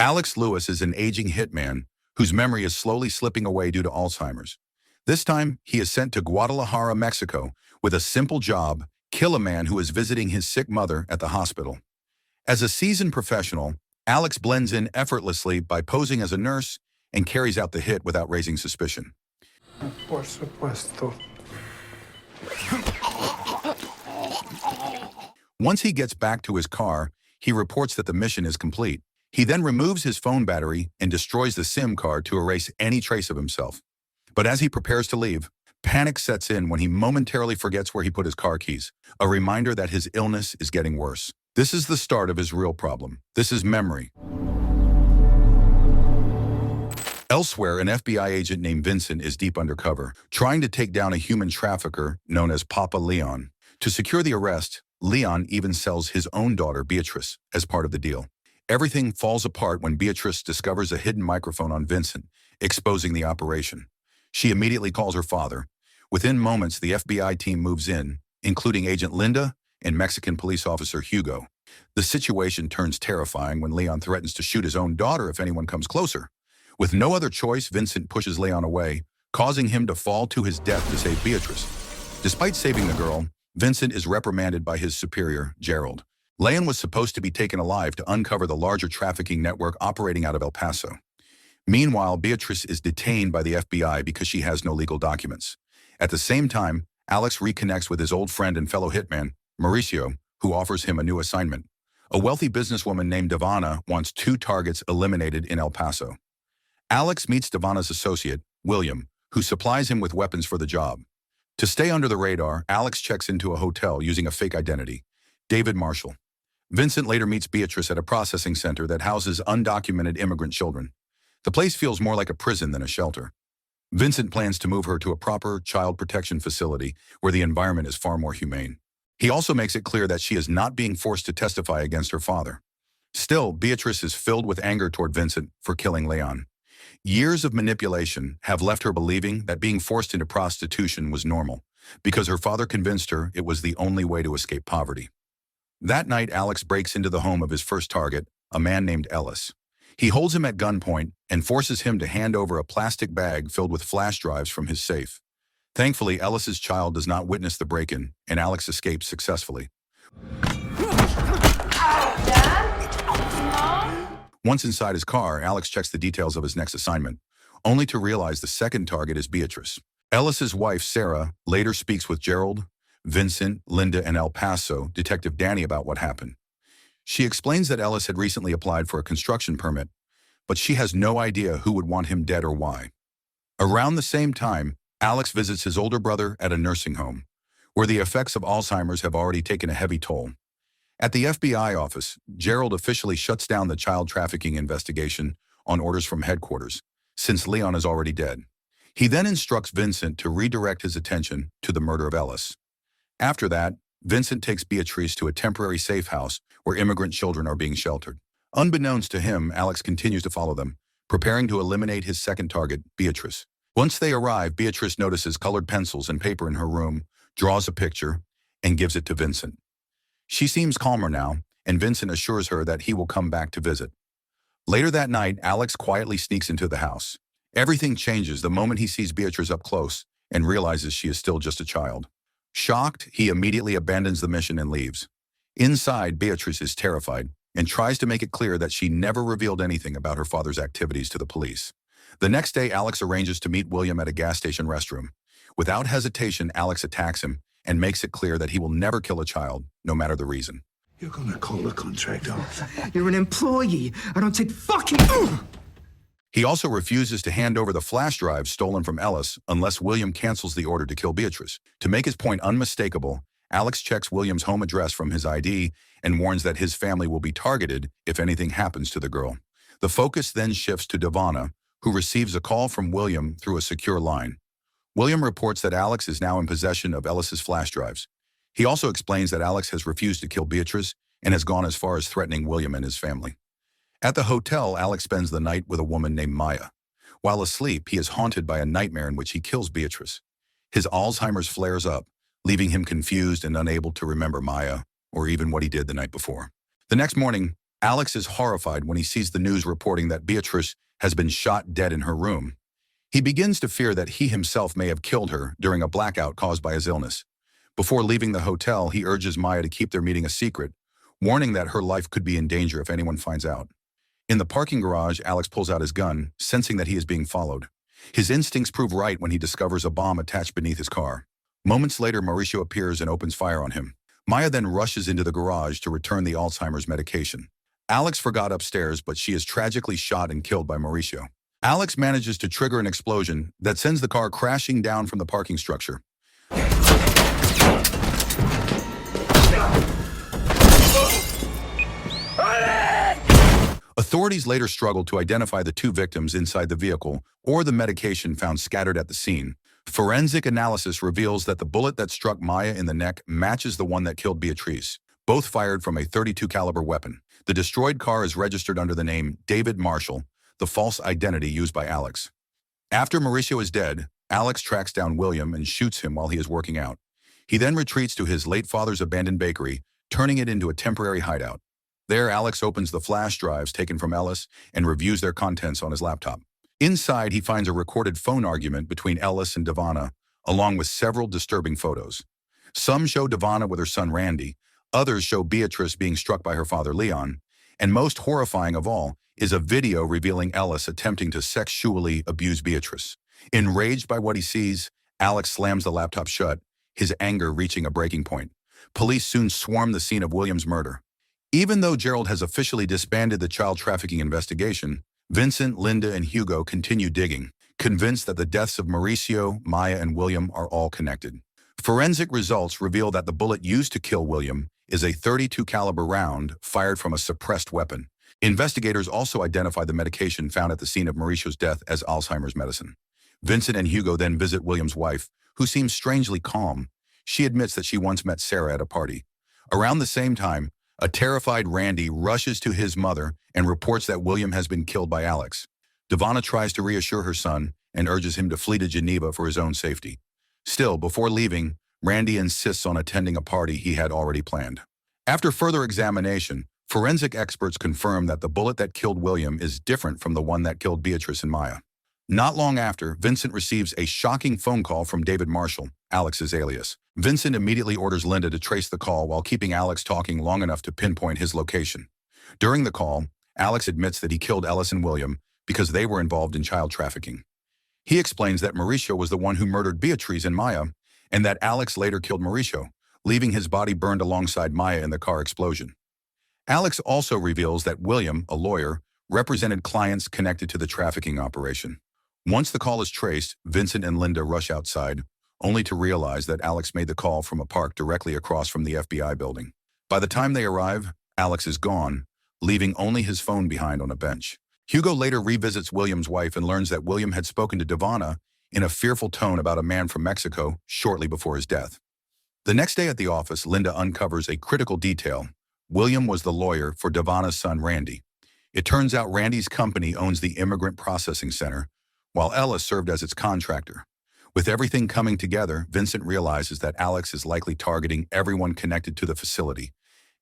Alex Lewis is an aging hitman whose memory is slowly slipping away due to Alzheimer's. This time, he is sent to Guadalajara, Mexico, with a simple job: kill a man who is visiting his sick mother at the hospital. As a seasoned professional, Alex blends in effortlessly by posing as a nurse and carries out the hit without raising suspicion. Por supuesto. Once he gets back to his car, he reports that the mission is complete. He then removes his phone battery and destroys the SIM card to erase any trace of himself. But as he prepares to leave, panic sets in when he momentarily forgets where he put his car keys, a reminder that his illness is getting worse. This is the start of his real problem. This is memory. Elsewhere, an FBI agent named Vincent is deep undercover, trying to take down a human trafficker known as Papa Leon. To secure the arrest, Leon even sells his own daughter, Beatrice, as part of the deal. Everything falls apart when Beatrice discovers a hidden microphone on Vincent, exposing the operation. She immediately calls her father. Within moments, the FBI team moves in, including Agent Linda and Mexican police officer Hugo. The situation turns terrifying when Leon threatens to shoot his own daughter if anyone comes closer. With no other choice, Vincent pushes Leon away, causing him to fall to his death to save Beatrice. Despite saving the girl, Vincent is reprimanded by his superior, Gerald. Leon was supposed to be taken alive to uncover the larger trafficking network operating out of El Paso. Meanwhile, Beatrice is detained by the FBI because she has no legal documents. At the same time, Alex reconnects with his old friend and fellow hitman, Mauricio, who offers him a new assignment. A wealthy businesswoman named Devana wants 2 targets eliminated in El Paso. Alex meets Devana's associate, William, who supplies him with weapons for the job. To stay under the radar, Alex checks into a hotel using a fake identity, David Marshall. Vincent later meets Beatrice at a processing center that houses undocumented immigrant children. The place feels more like a prison than a shelter. Vincent plans to move her to a proper child protection facility where the environment is far more humane. He also makes it clear that she is not being forced to testify against her father. Still, Beatrice is filled with anger toward Vincent for killing Leon. Years of manipulation have left her believing that being forced into prostitution was normal, because her father convinced her it was the only way to escape poverty. That night, Alex breaks into the home of his first target, a man named Ellis. He holds him at gunpoint and forces him to hand over a plastic bag filled with flash drives from his safe. Thankfully, Ellis's child does not witness the break-in, and Alex escapes successfully. Once inside his car, Alex checks the details of his next assignment, only to realize the second target is Beatrice. Ellis's wife, Sarah, later speaks with Gerald, Vincent, Linda, and El Paso Detective Danny about what happened. She explains that Ellis had recently applied for a construction permit, but she has no idea who would want him dead or why. Around the same time, Alex visits his older brother at a nursing home, where the effects of Alzheimer's have already taken a heavy toll. At the FBI office, Gerald officially shuts down the child trafficking investigation on orders from headquarters, since Leon is already dead. He then instructs Vincent to redirect his attention to the murder of Ellis. After that, Vincent takes Beatrice to a temporary safe house where immigrant children are being sheltered. Unbeknownst to him, Alex continues to follow them, preparing to eliminate his second target, Beatrice. Once they arrive, Beatrice notices colored pencils and paper in her room, draws a picture, and gives it to Vincent. She seems calmer now, and Vincent assures her that he will come back to visit. Later that night, Alex quietly sneaks into the house. Everything changes the moment he sees Beatrice up close and realizes she is still just a child. Shocked, he immediately abandons the mission and leaves. Inside, Beatrice is terrified and tries to make it clear that she never revealed anything about her father's activities to the police. The next day, Alex arranges to meet William at a gas station restroom. Without hesitation, Alex attacks him and makes it clear that he will never kill a child, no matter the reason. You're gonna call the contract off. You're an employee. I don't take fucking... He also refuses to hand over the flash drive stolen from Ellis unless William cancels the order to kill Beatrice. To make his point unmistakable, Alex checks William's home address from his ID and warns that his family will be targeted if anything happens to the girl. The focus then shifts to Devana, who receives a call from William through a secure line. William reports that Alex is now in possession of Ellis's flash drives. He also explains that Alex has refused to kill Beatrice and has gone as far as threatening William and his family. At the hotel, Alex spends the night with a woman named Maya. While asleep, he is haunted by a nightmare in which he kills Beatrice. His Alzheimer's flares up, leaving him confused and unable to remember Maya or even what he did the night before. The next morning, Alex is horrified when he sees the news reporting that Beatrice has been shot dead in her room. He begins to fear that he himself may have killed her during a blackout caused by his illness. Before leaving the hotel, he urges Maya to keep their meeting a secret, warning that her life could be in danger if anyone finds out. In the parking garage, Alex pulls out his gun, sensing that he is being followed. His instincts prove right when he discovers a bomb attached beneath his car. Moments later, Mauricio appears and opens fire on him. Maya then rushes into the garage to return the Alzheimer's medication. Alex forgot upstairs, but she is tragically shot and killed by Mauricio. Alex manages to trigger an explosion that sends the car crashing down from the parking structure. Authorities later struggled to identify the two victims inside the vehicle or the medication found scattered at the scene. Forensic analysis reveals that the bullet that struck Maya in the neck matches the one that killed Beatrice, both fired from a .32 caliber weapon. The destroyed car is registered under the name David Marshall, the false identity used by Alex. After Mauricio is dead, Alex tracks down William and shoots him while he is working out. He then retreats to his late father's abandoned bakery, turning it into a temporary hideout. There, Alex opens the flash drives taken from Ellis and reviews their contents on his laptop. Inside, he finds a recorded phone argument between Ellis and Devana, along with several disturbing photos. Some show Devana with her son Randy, others show Beatrice being struck by her father Leon, and most horrifying of all is a video revealing Ellis attempting to sexually abuse Beatrice. Enraged by what he sees, Alex slams the laptop shut, his anger reaching a breaking point. Police soon swarm the scene of William's murder. Even though Gerald has officially disbanded the child trafficking investigation, Vincent, Linda, and Hugo continue digging, convinced that the deaths of Mauricio, Maya, and William are all connected. Forensic results reveal that the bullet used to kill William is a .32 caliber round fired from a suppressed weapon. Investigators also identify the medication found at the scene of Mauricio's death as Alzheimer's medicine. Vincent and Hugo then visit William's wife, who seems strangely calm. She admits that she once met Sarah at a party. Around the same time, a terrified Randy rushes to his mother and reports that William has been killed by Alex. Devana tries to reassure her son and urges him to flee to Geneva for his own safety. Still, before leaving, Randy insists on attending a party he had already planned. After further examination, forensic experts confirm that the bullet that killed William is different from the one that killed Beatrice and Maya. Not long after, Vincent receives a shocking phone call from David Marshall, Alex's alias. Vincent immediately orders Linda to trace the call while keeping Alex talking long enough to pinpoint his location. During the call, Alex admits that he killed Ellis and William because they were involved in child trafficking. He explains that Mauricio was the one who murdered Beatrice and Maya, and that Alex later killed Mauricio, leaving his body burned alongside Maya in the car explosion. Alex also reveals that William, a lawyer, represented clients connected to the trafficking operation. Once the call is traced, Vincent and Linda rush outside, only to realize that Alex made the call from a park directly across from the FBI building. By the time they arrive, Alex is gone, leaving only his phone behind on a bench. Hugo later revisits William's wife and learns that William had spoken to Devana in a fearful tone about a man from Mexico shortly before his death. The next day at the office, Linda uncovers a critical detail. William was the lawyer for Devana's son, Randy. It turns out Randy's company owns the Immigrant Processing Center, while Ellis served as its contractor. With everything coming together, Vincent realizes that Alex is likely targeting everyone connected to the facility,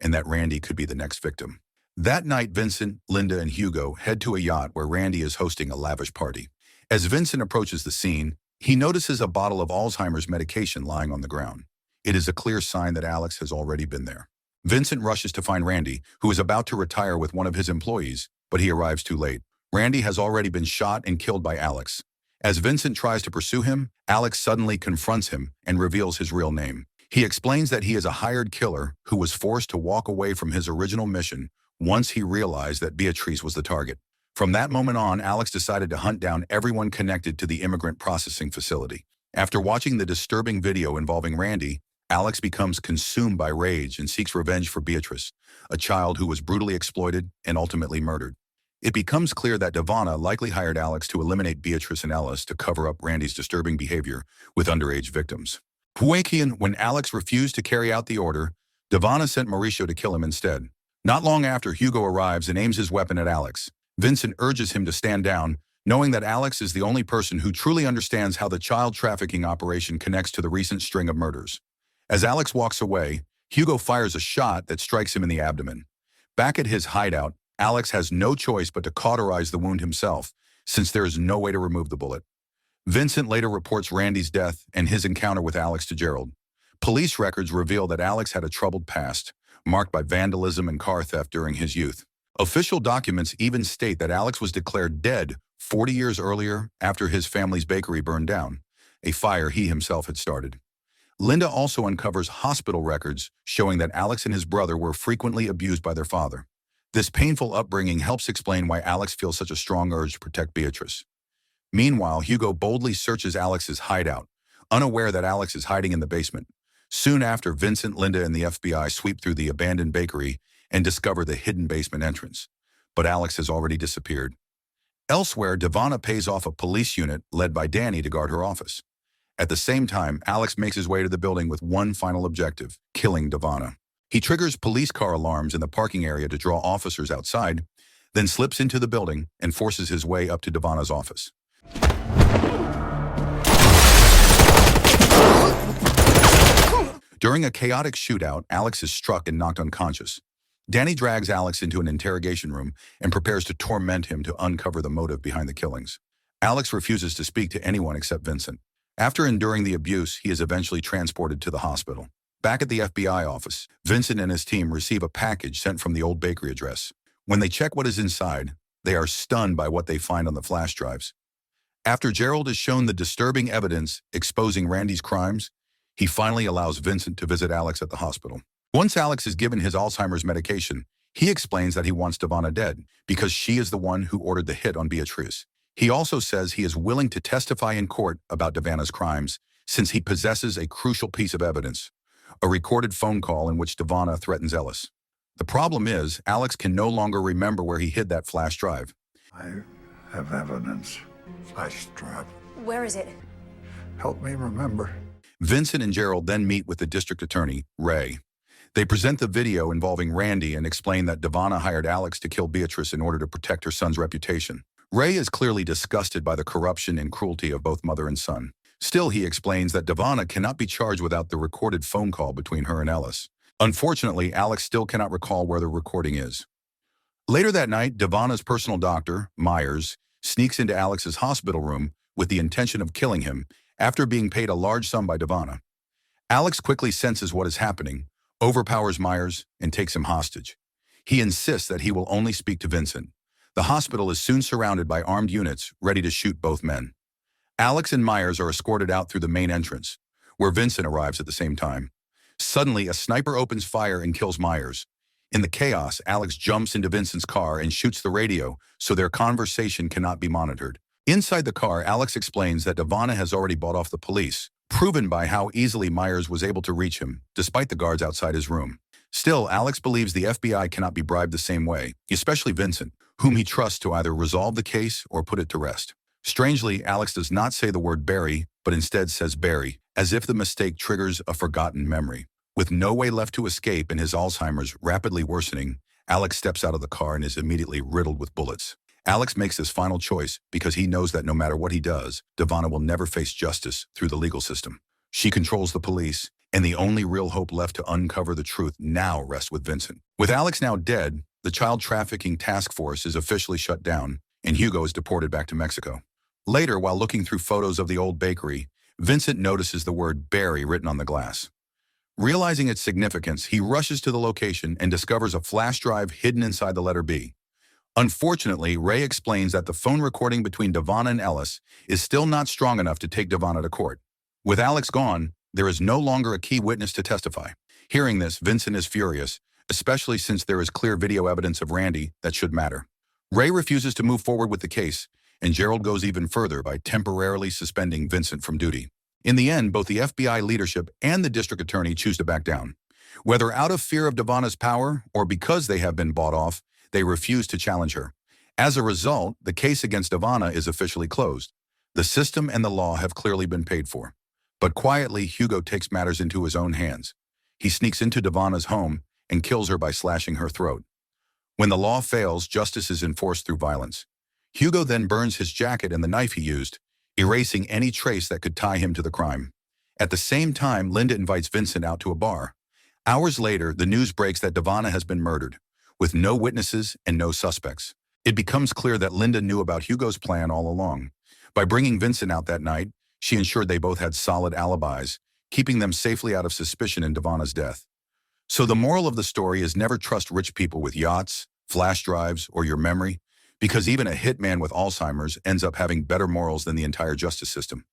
and that Randy could be the next victim. That night, Vincent, Linda, and Hugo head to a yacht where Randy is hosting a lavish party. As Vincent approaches the scene, he notices a bottle of Alzheimer's medication lying on the ground. It is a clear sign that Alex has already been there. Vincent rushes to find Randy, who is about to retire with one of his employees, but he arrives too late. Randy has already been shot and killed by Alex. As Vincent tries to pursue him, Alex suddenly confronts him and reveals his real name. He explains that he is a hired killer who was forced to walk away from his original mission once he realized that Beatrice was the target. From that moment on, Alex decided to hunt down everyone connected to the immigrant processing facility. After watching the disturbing video involving Randy, Alex becomes consumed by rage and seeks revenge for Beatrice, a child who was brutally exploited and ultimately murdered. It becomes clear that Devana likely hired Alex to eliminate Beatrice and Ellis to cover up Randy's disturbing behavior with underage victims. When Alex refused to carry out the order, Devana sent Mauricio to kill him instead. Not long after, Hugo arrives and aims his weapon at Alex. Vincent urges him to stand down, knowing that Alex is the only person who truly understands how the child trafficking operation connects to the recent string of murders. As Alex walks away, Hugo fires a shot that strikes him in the abdomen. Back at his hideout, Alex has no choice but to cauterize the wound himself, since there is no way to remove the bullet. Vincent later reports Randy's death and his encounter with Alex to Gerald. Police records reveal that Alex had a troubled past, marked by vandalism and car theft during his youth. Official documents even state that Alex was declared dead 40 years earlier after his family's bakery burned down, a fire he himself had started. Linda also uncovers hospital records showing that Alex and his brother were frequently abused by their father. This painful upbringing helps explain why Alex feels such a strong urge to protect Beatrice. Meanwhile, Hugo boldly searches Alex's hideout, unaware that Alex is hiding in the basement. Soon after, Vincent, Linda, and the FBI sweep through the abandoned bakery and discover the hidden basement entrance. But Alex has already disappeared. Elsewhere, Devana pays off a police unit led by Danny to guard her office. At the same time, Alex makes his way to the building with one final objective: killing Devana. He triggers police car alarms in the parking area to draw officers outside, then slips into the building and forces his way up to Devana's office. During a chaotic shootout, Alex is struck and knocked unconscious. Danny drags Alex into an interrogation room and prepares to torment him to uncover the motive behind the killings. Alex refuses to speak to anyone except Vincent. After enduring the abuse, he is eventually transported to the hospital. Back at the FBI office, Vincent and his team receive a package sent from the old bakery address. When they check what is inside, they are stunned by what they find on the flash drives. After Gerald is shown the disturbing evidence exposing Randy's crimes, he finally allows Vincent to visit Alex at the hospital. Once Alex is given his Alzheimer's medication, he explains that he wants Devana dead because she is the one who ordered the hit on Beatrice. He also says he is willing to testify in court about Devana's crimes since he possesses a crucial piece of evidence: a recorded phone call in which Devana threatens Ellis. The problem is, Alex can no longer remember where he hid that flash drive. I have evidence. Flash drive. Where is it? Help me remember. Vincent and Gerald then meet with the district attorney, Ray. They present the video involving Randy and explain that Devana hired Alex to kill Beatrice in order to protect her son's reputation. Ray is clearly disgusted by the corruption and cruelty of both mother and son. Still, he explains that Devana cannot be charged without the recorded phone call between her and Ellis. Unfortunately, Alex still cannot recall where the recording is. Later that night, Devana's personal doctor, Myers, sneaks into Alex's hospital room with the intention of killing him after being paid a large sum by Devana. Alex quickly senses what is happening, overpowers Myers, and takes him hostage. He insists that he will only speak to Vincent. The hospital is soon surrounded by armed units ready to shoot both men. Alex and Myers are escorted out through the main entrance, where Vincent arrives at the same time. Suddenly, a sniper opens fire and kills Myers. In the chaos, Alex jumps into Vincent's car and shoots the radio so their conversation cannot be monitored. Inside the car, Alex explains that Devana has already bought off the police, proven by how easily Myers was able to reach him, despite the guards outside his room. Still, Alex believes the FBI cannot be bribed the same way, especially Vincent, whom he trusts to either resolve the case or put it to rest. Strangely, Alex does not say the word Barry, but instead says Barry, as if the mistake triggers a forgotten memory. With no way left to escape and his Alzheimer's rapidly worsening, Alex steps out of the car and is immediately riddled with bullets. Alex makes his final choice because he knows that no matter what he does, Devana will never face justice through the legal system. She controls the police, and the only real hope left to uncover the truth now rests with Vincent. With Alex now dead, the child trafficking task force is officially shut down, and Hugo is deported back to Mexico. Later, while looking through photos of the old bakery, Vincent notices the word Barry written on the glass. Realizing its significance, he rushes to the location and discovers a flash drive hidden inside the letter B. Unfortunately, Ray explains that the phone recording between Devana and Ellis is still not strong enough to take Devana to court. With Alex gone, there is no longer a key witness to testify. Hearing this, Vincent is furious, especially since there is clear video evidence of Randy that should matter. Ray refuses to move forward with the case, and Gerald goes even further by temporarily suspending Vincent from duty. In the end, both the FBI leadership and the district attorney choose to back down. Whether out of fear of Devana's power or because they have been bought off, they refuse to challenge her. As a result, the case against Devana is officially closed. The system and the law have clearly been paid for. But quietly, Hugo takes matters into his own hands. He sneaks into Devana's home and kills her by slashing her throat. When the law fails, justice is enforced through violence. Hugo then burns his jacket and the knife he used, erasing any trace that could tie him to the crime. At the same time, Linda invites Vincent out to a bar. Hours later, the news breaks that Devana has been murdered. with no witnesses and no suspects. It becomes clear that Linda knew about Hugo's plan all along. By bringing Vincent out that night, she ensured they both had solid alibis, keeping them safely out of suspicion in Devana's death. So the moral of the story is never trust rich people with yachts, flash drives, or your memory, because even a hitman with Alzheimer's ends up having better morals than the entire justice system.